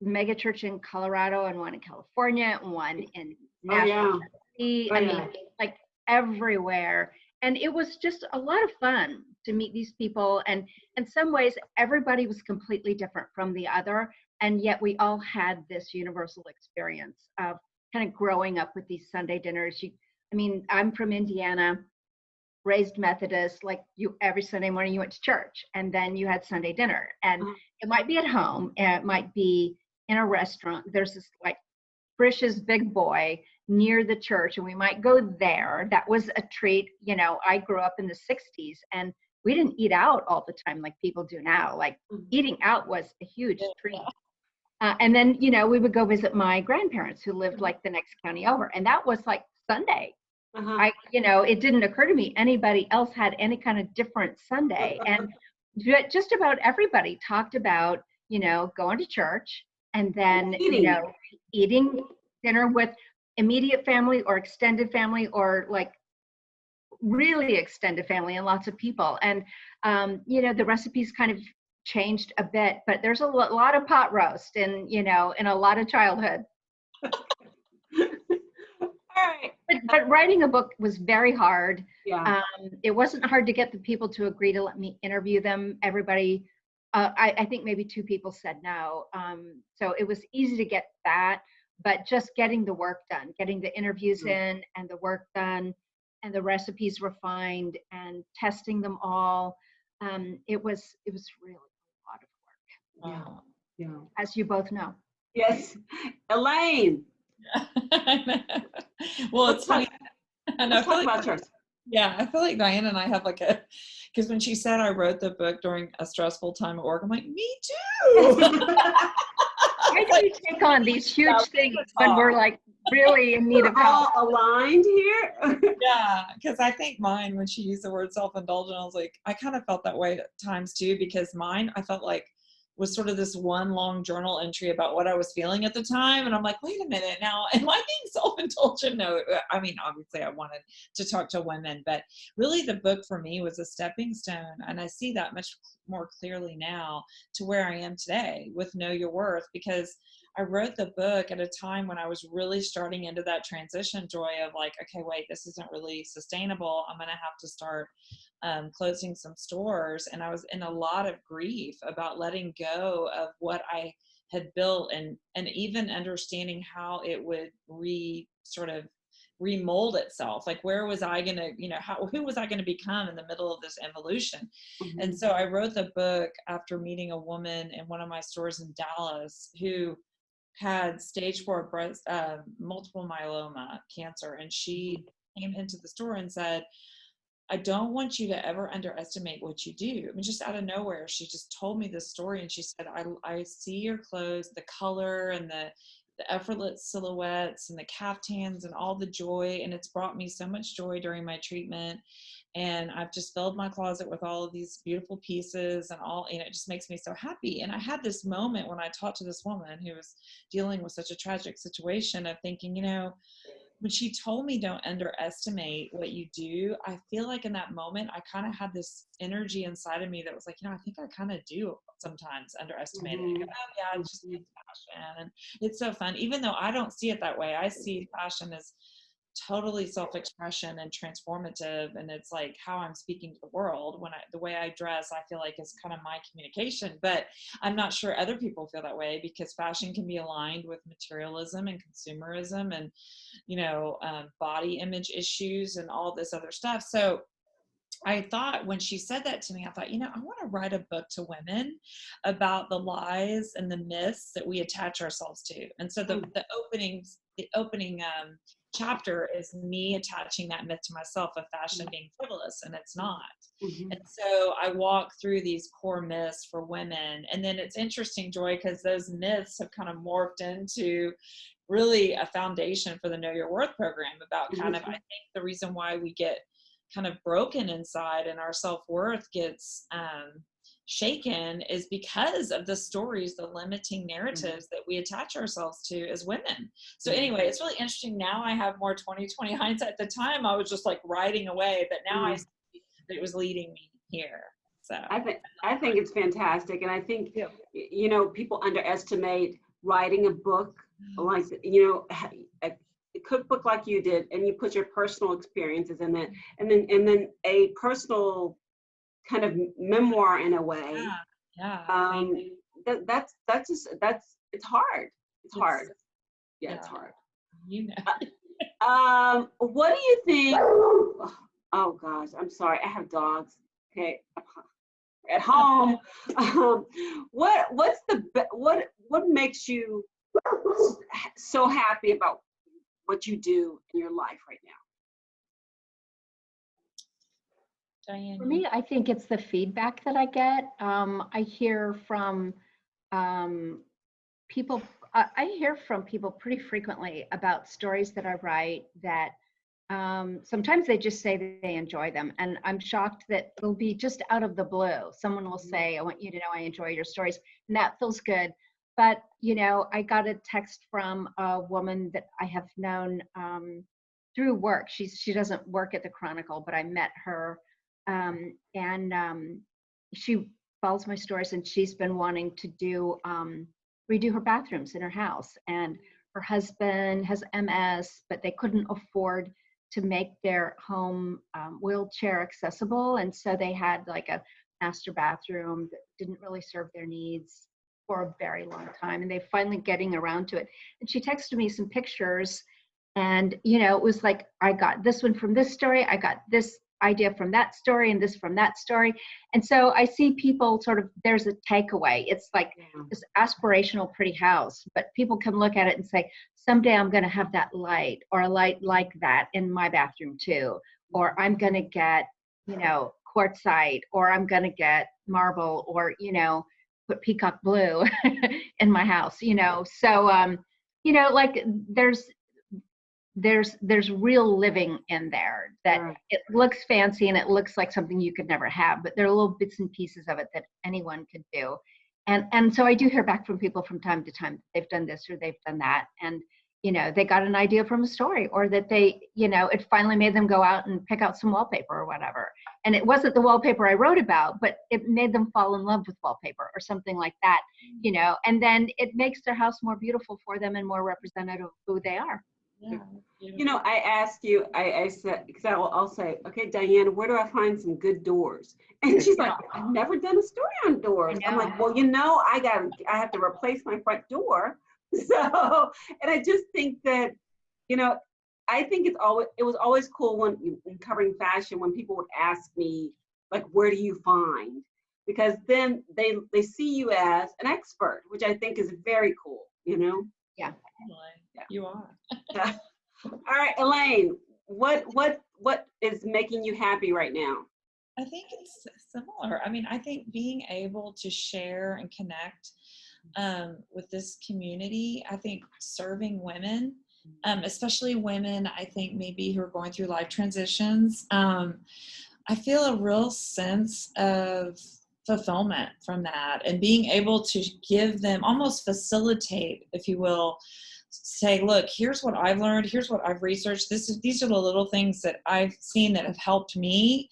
mega church in Colorado and one in California and one in Nashville, Tennessee. I mean, like everywhere. And it was just a lot of fun to meet these people. And in some ways, everybody was completely different from the other. And yet we all had this universal experience of kind of growing up with these Sunday dinners. I'm from Indiana, raised Methodist, like every Sunday morning you went to church and then you had Sunday dinner. And it might be at home, and it might be in a restaurant. There's this like Frisch's Big Boy near the church, and we might go there. That was a treat. I grew up in the 60s, and we didn't eat out all the time like people do now. Like eating out was a huge treat. And then, we would go visit my grandparents who lived like the next county over, and that was like Sunday. It didn't occur to me anybody else had any kind of different Sunday. And just about everybody talked about, going to church and then, eating dinner with immediate family or extended family or like really extended family and lots of people. And, the recipes kind of changed a bit, but there's a lot of pot roast and, in a lot of childhood. All right. But writing a book was very hard. Yeah. It wasn't hard to get the people to agree to let me interview them. Everybody, I think maybe 2 people said no. So it was easy to get that, but just getting the work done, getting the interviews in and the work done and the recipes refined and testing them all. It was really a lot of work. Yeah. As you both know. Yes. Elaine. Well, it's funny. Let's talk about yours. Yeah, I feel like Diane and I have because when she said I wrote the book during a stressful time at work, I'm like, me too. Why do you take on these huge things when we're like really in need of help? All aligned here. Yeah, because I think mine, when she used the word self-indulgent, I was like, I kind of felt that way at times too, because mine, I felt like was sort of this one long journal entry about what I was feeling at the time. And I'm like, wait a minute now, am I being self-indulgent? No, I mean, obviously I wanted to talk to women, but really the book for me was a stepping stone. And I see that much more clearly now to where I am today with Know Your Worth, because I wrote the book at a time when I was really starting into that transition, Joy, of like, okay, wait, this isn't really sustainable. I'm going to have to start closing some stores. And I was in a lot of grief about letting go of what I had built and even understanding how it would remold itself. Like, where was I going to, who was I going to become in the middle of this evolution? Mm-hmm. And so I wrote the book after meeting a woman in one of my stores in Dallas who had stage 4 breast, multiple myeloma cancer. And she came into the store and said, I don't want you to ever underestimate what you do. I mean, just out of nowhere, she just told me this story, and she said, I see your clothes, the color and the effortless silhouettes and the caftans and all the joy. And it's brought me so much joy during my treatment. And I've just filled my closet with all of these beautiful pieces and all, it just makes me so happy. And I had this moment when I talked to this woman who was dealing with such a tragic situation of thinking, when she told me don't underestimate what you do, I feel like in that moment, I kind of had this energy inside of me that was like, I think I kind of do sometimes underestimate it. I go, oh yeah, it's just fashion. And it's so fun. Even though I don't see it that way, I see fashion as totally self-expression and transformative. And it's like how I'm speaking to the world the way I dress, I feel like is kind of my communication, but I'm not sure other people feel that way because fashion can be aligned with materialism and consumerism and, body image issues and all this other stuff. So I thought when she said that to me, I thought, I want to write a book to women about the lies and the myths that we attach ourselves to. And so the opening chapter is me attaching that myth to myself of fashion being frivolous, and it's not. And so I walk through these core myths for women. And then it's interesting, Joy, because those myths have kind of morphed into really a foundation for the Know Your Worth program about kind of, I think the reason why we get kind of broken inside and our self-worth gets shaken is because of the stories, the limiting narratives that we attach ourselves to as women. So anyway, it's really interesting. Now I have more 20/20 hindsight. At the time I was just like writing away, but now I see that it was leading me here. So I think it's fantastic. And I think, people underestimate writing a book like, a cookbook like you did, and you put your personal experiences in it, and then a personal kind of memoir in a way. That's it's hard. It's hard. Yeah, it's hard. What do you think? Oh gosh, I'm sorry. I have dogs. Okay, at home. What makes you so happy about what you do in your life right now? Diane. For me, I think it's the feedback that I get. I hear from people. I hear from people pretty frequently about stories that I write that sometimes they just say that they enjoy them. And I'm shocked that it'll be just out of the blue. Someone will say, I want you to know I enjoy your stories. And that feels good. But, I got a text from a woman that I have known through work. She doesn't work at the Chronicle, but I met her. She follows my stories, and she's been wanting to redo her bathrooms in her house. And her husband has MS, but they couldn't afford to make their home wheelchair accessible. And so they had like a master bathroom that didn't really serve their needs for a very long time. And they're finally getting around to it. And she texted me some pictures, and, it was like, I got this one from this story. I got this idea from that story, and this from that story. And so I see people sort of, there's a takeaway. It's like this aspirational pretty house, but people can look at it and say, someday I'm going to have that light, or a light like that in my bathroom too. Or I'm going to get, quartzite, or I'm going to get marble, or, put peacock blue in my house, So, like there's real living in there that it looks fancy and it looks like something you could never have, but there are little bits and pieces of it that anyone could do. And so I do hear back from people from time to time, they've done this or they've done that. And, they got an idea from a story, or that they, it finally made them go out and pick out some wallpaper or whatever. And it wasn't the wallpaper I wrote about, but it made them fall in love with wallpaper or something like that, and then it makes their house more beautiful for them and more representative of who they are. Yeah. I asked you, I said, because I'll say, okay, Diane, where do I find some good doors? And she's like, I've never done a story on doors. I'm like, well, I have to replace my front door. So, and I just think that, I think it was always cool when in covering fashion, when people would ask me, like, where do you find? Because then they see you as an expert, which I think is very cool, Yeah. Yeah. You are. Yeah. All right, Elaine, what is making you happy right now? I think it's similar. I mean, I think being able to share and connect with this community. I think serving women, especially women, I think maybe who are going through life transitions, I feel a real sense of fulfillment from that, and being able to give them, almost facilitate, if you will, say, look, here's what I've learned, here's what I've researched, these are the little things that I've seen that have helped me,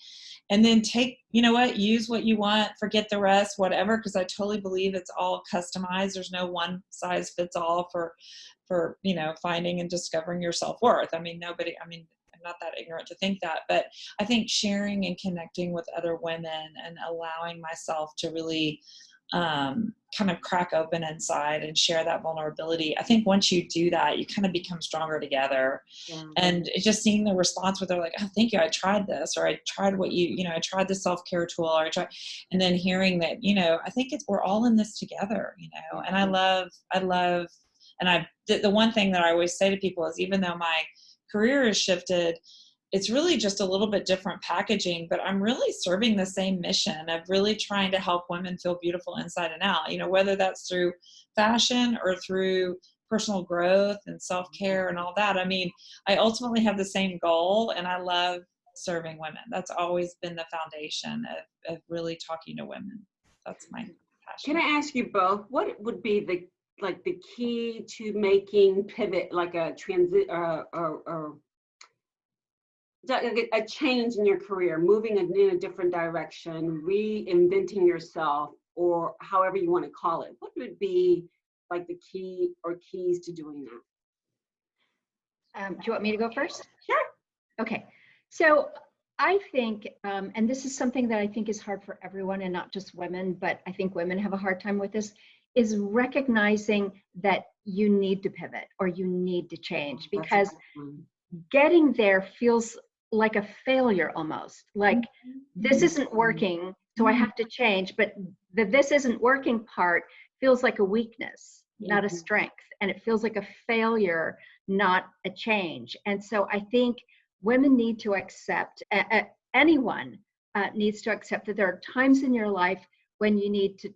and then take, use what you want, forget the rest, whatever, because I totally believe it's all customized. There's no one size fits all for finding and discovering your self-worth. I'm not that ignorant to think that, but I think sharing and connecting with other women and allowing myself to really kind of crack open inside and share that vulnerability. I think once you do that, you kind of become stronger together. Yeah. And it's just seeing the response where they're like, oh, thank you, I tried this, or I tried what I tried the self-care tool, or I tried, and then hearing that, I think we're all in this together, and I love, and the one thing that I always say to people is, even though my career has shifted, it's really just a little bit different packaging, but I'm really serving the same mission of really trying to help women feel beautiful inside and out, whether that's through fashion or through personal growth and self-care and all that. I ultimately have the same goal, and I love serving women. That's always been the foundation of really talking to women. That's my passion. Can I ask you both, what would be the key to making pivot, like a transit or a change in your career, moving in a different direction, reinventing yourself, or however you want to call it? What would be like the key or keys to doing that? Do you want me to go first? Sure. Okay. So I think, and this is something that I think is hard for everyone, and not just women, but I think women have a hard time with this, is recognizing that you need to pivot or you need to change, because getting there feels like a failure almost. Like, this isn't working, so I have to change. But the this isn't working part feels like a weakness, not a strength. And it feels like a failure, not a change. And so I think women need to accept, anyone needs to accept that there are times in your life when you need to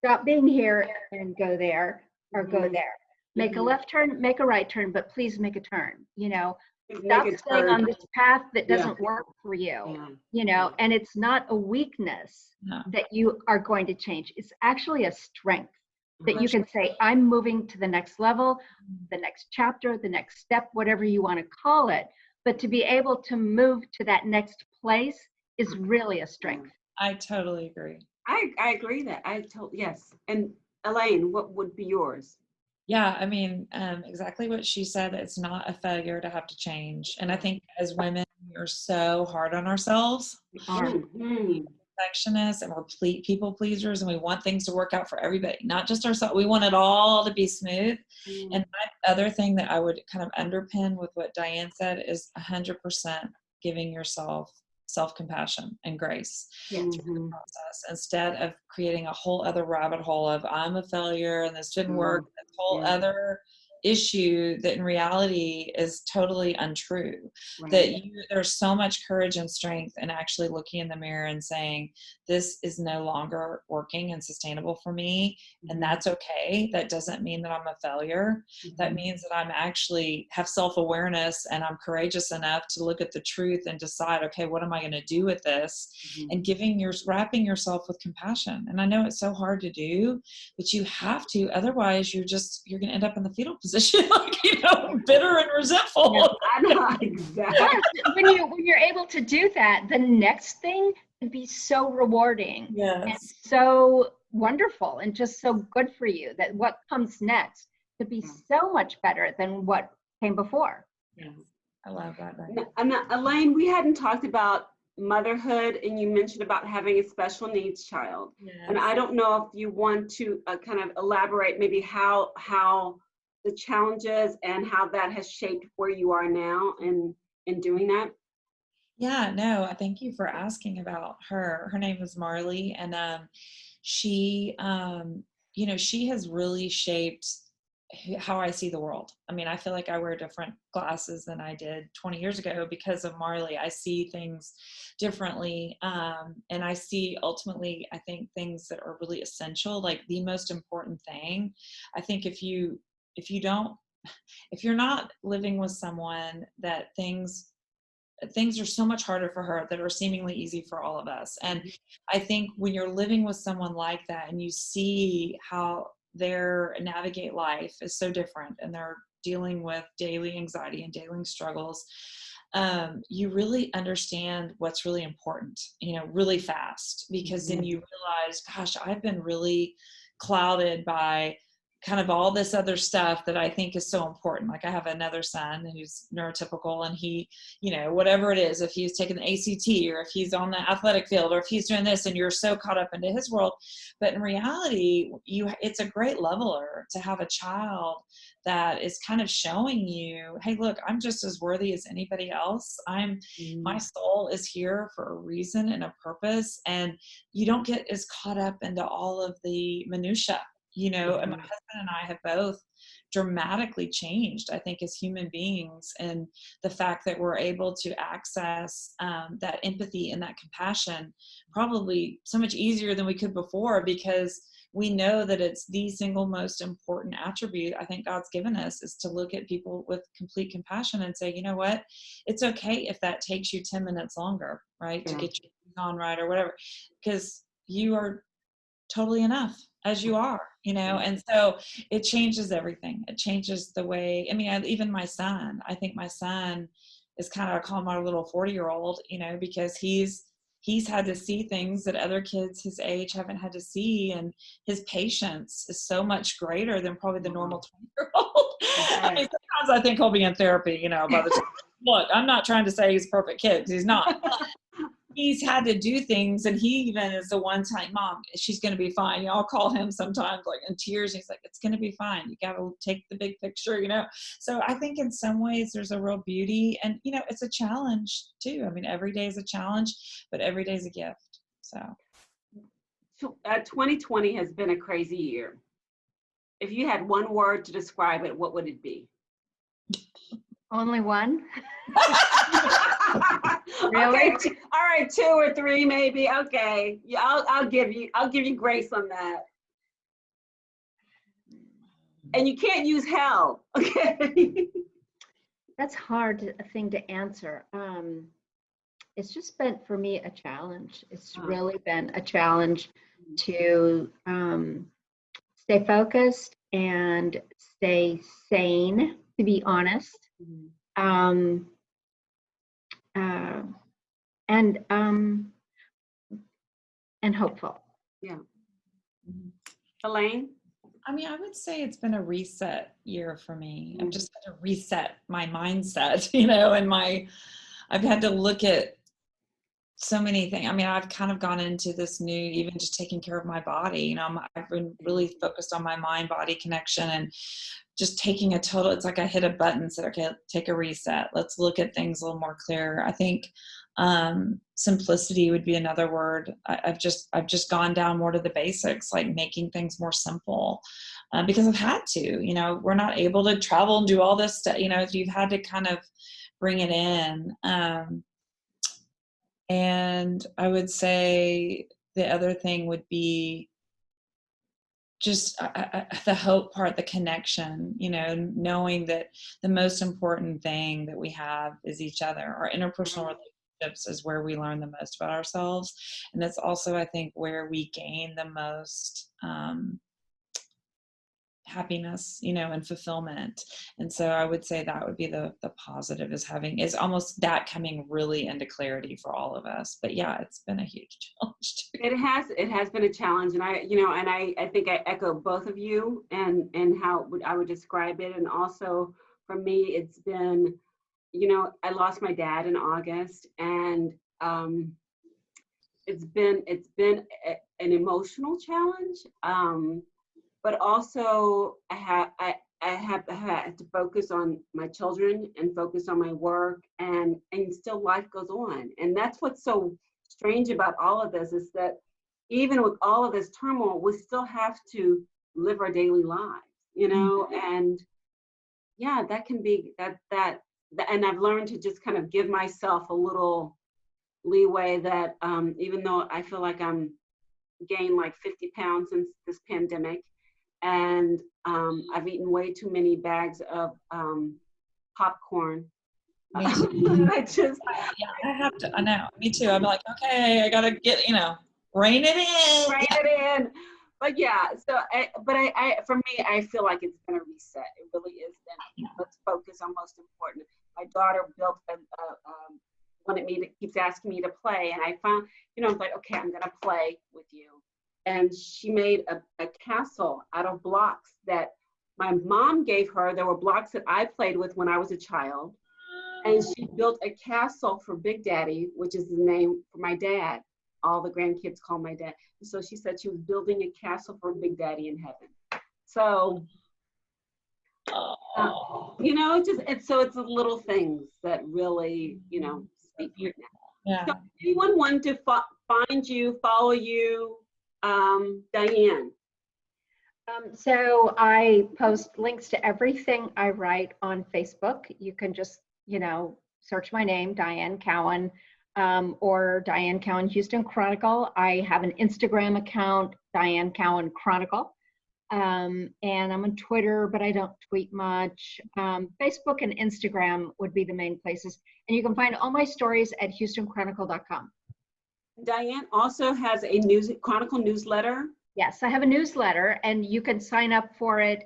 stop being here and go there, or go there. Make a left turn, make a right turn, but please make a turn. Stop staying on this path that doesn't work for you. And it's not a weakness that you are going to change. It's actually a strength that you can say, I'm moving to the next level, the next chapter, the next step, whatever you want to call it. But to be able to move to that next place is really a strength. I totally agree. I agree that yes. And Elaine, what would be yours? Yeah, exactly what she said. It's not a failure to have to change. And I think as women, we're so hard on ourselves. Perfectionists, and we're people pleasers, and we want things to work out for everybody, not just ourselves. We want it all to be smooth. And my other thing that I would kind of underpin with what Diane said is 100% giving yourself self-compassion and grace through the process, instead of creating a whole other rabbit hole of I'm a failure and this didn't work, this whole other issue that in reality is totally untrue. That there's so much courage and strength in actually looking in the mirror and saying, this is no longer working and sustainable for me, and that's okay. That doesn't mean that I'm a failure. That means that I'm actually have self-awareness, and I'm courageous enough to look at the truth and decide, okay, what am I going to do with this? And wrapping yourself with compassion. And I know it's so hard to do, but you have to, otherwise you're going to end up in the fetal position, like, bitter and resentful. Yeah, I know, exactly. When you're able to do that, the next thing can be so rewarding and so wonderful and just so good for you, that what comes next could be so much better than what came before. Yeah, I love that. And Elaine, we hadn't talked about motherhood, and you mentioned about having a special needs child. And I don't know if you want to kind of elaborate maybe how the challenges and how that has shaped where you are now in doing that. Yeah, no, thank you for asking about her. Her name is Marley, and she, she has really shaped how I see the world. I mean, I feel like I wear different glasses than I did 20 years ago because of Marley. I see things differently. And I see ultimately, I think things that are really essential, like the most important thing. I think if you're not living with someone that things are so much harder for her that are seemingly easy for all of us. And I think when you're living with someone like that and you see how their navigate life is so different and they're dealing with daily anxiety and daily struggles, you really understand what's really important, really fast, because then you realize, gosh, I've been really clouded by kind of all this other stuff that I think is so important. Like I have another son who's neurotypical, and he, whatever it is, if he's taking the ACT or if he's on the athletic field or if he's doing this, and you're so caught up into his world. But in reality, it's a great leveler to have a child that is kind of showing you, hey, look, I'm just as worthy as anybody else. My soul is here for a reason and a purpose. And you don't get as caught up into all of the minutia. And my husband and I have both dramatically changed, I think, as human beings, and the fact that we're able to access that empathy and that compassion probably so much easier than we could before, because we know that it's the single most important attribute I think God's given us, is to look at people with complete compassion and say, you know what, it's okay if that takes you 10 minutes longer, right, to get your on right or whatever, because you are totally enough as you are, and so it changes everything. It changes the way, even my son, I think my son is kind of, I call him our little 40-year-old, because he's had to see things that other kids his age haven't had to see. And his patience is so much greater than probably the normal 20-year-old. Right. Sometimes I think he'll be in therapy, by the time. Look, I'm not trying to say he's a perfect kid, because he's not. He's had to do things, and he even is the one time, Mom, she's going to be fine. I'll call him sometimes like in tears. He's like, it's going to be fine. You got to take the big picture, So I think in some ways there's a real beauty, and, it's a challenge too. Every day is a challenge, but every day is a gift. So 2020 has been a crazy year. If you had one word to describe it, what would it be? Only one? Really? Okay, all right, 2 or 3 maybe. Okay, yeah, I'll give you grace on that. And you can't use hell. Okay. That's hard thing to answer. It's just been, for me, a challenge. It's really been a challenge to stay focused and stay sane, to be honest. And hopeful. Yeah. Elaine? I would say it's been a reset year for me. I've just had to reset my mindset, and I've had to look at so many things. I've kind of gone into this new, even just taking care of my body. I've been really focused on my mind-body connection and just taking it's like I hit a button, said, okay, take a reset. Let's look at things a little more clear. I think simplicity would be another word. I've just gone down more to the basics, like making things more simple, because I've had to, we're not able to travel and do all this stuff, you've had to kind of bring it in. And I would say the other thing would be just the hope part, the connection, knowing that the most important thing that we have is each other. Our interpersonal relationships is where we learn the most about ourselves. And it's also, I think, where we gain the most happiness, and fulfillment. And so I would say that would be the positive, is almost that coming really into clarity for all of us. But yeah, it's been a huge challenge too. It has been a challenge, and I think I echo both of you and how I would describe it. And also for me, it's been, I lost my dad in August, and it's been an emotional challenge. But also I have had to focus on my children and focus on my work, and still life goes on. And that's what's so strange about all of this, is that even with all of this turmoil, we still have to live our daily lives. you know, and yeah, that can be and I've learned to just kind of give myself a little leeway that even though I feel like I'm gained like 50 pounds since this pandemic, and I've eaten way too many bags of popcorn. Me too. I just, Yeah, I have to. I know. Me too. I'm like, okay, I gotta get, rein it in. rein it in. But yeah, so for me, I feel like it's been a reset. It really is. Then let's focus on most important. My daughter built wanted me to, keeps asking me to play, and I found, I was like, okay, I'm gonna play with you. And she made a castle out of blocks that my mom gave her. There were blocks that I played with when I was a child. And she built a castle for Big Daddy, which is the name for my dad. All the grandkids call my dad. And so she said she was building a castle for Big Daddy in heaven. So, it's the little things that really, speak right now. Yeah. So anyone want to find you, follow you, Diane? So I post links to everything I write on Facebook. You can just, search my name, Diane Cowen, or Diane Cowen Houston Chronicle. I have an Instagram account, Diane Cowen Chronicle. And I'm on Twitter, but I don't tweet much. Facebook and Instagram would be the main places. And you can find all my stories at HoustonChronicle.com. Diane also has a Chronicle newsletter. Yes, I have a newsletter, and you can sign up for it.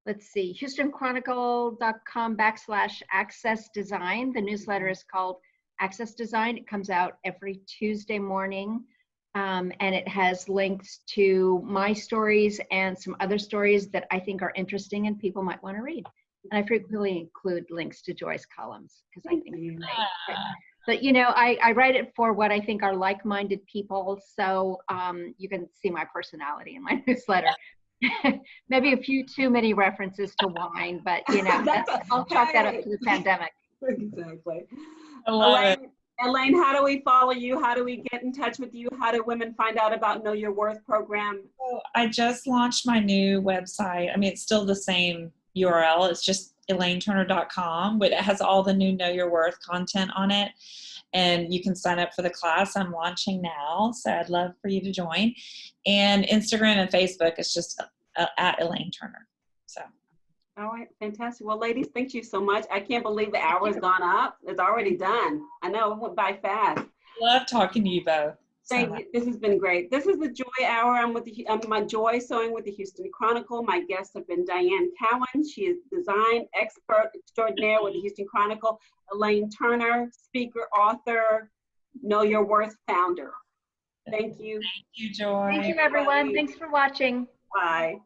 Let's see, HoustonChronicle.com/Access Design. The newsletter is called Access Design. It comes out every Tuesday morning, and it has links to my stories and some other stories that I think are interesting and people might want to read. And I frequently include links to Joy's columns because I think it's great. But, I write it for what I think are like-minded people, so you can see my personality in my newsletter. Maybe a few too many references to wine, but, I'll chalk that up to the pandemic. Exactly. I love it. Elaine, how do we follow you? How do we get in touch with you? How do women find out about Know Your Worth program? So I just launched my new website. I mean, it's still the same URL. It's just ElaineTurner.com, but it has all the new Know Your Worth content on it. And you can sign up for the class I'm launching now. So I'd love for you to join. And Instagram and Facebook is just at Elaine Turner. So. All right, fantastic. Well, ladies, thank you so much. I can't believe the hour has gone up. It's already done. I know it went by fast. Love talking to you both. Thank you. This has been great. This is the Joy Hour. I'm with my Joy Sewing with the Houston Chronicle. My guests have been Diane Cowen. She is design expert extraordinaire with the Houston Chronicle. Elaine Turner, speaker, author, Know Your Worth founder. Thank you. Thank you, Joy. Thank you, everyone. Thanks for watching. Bye.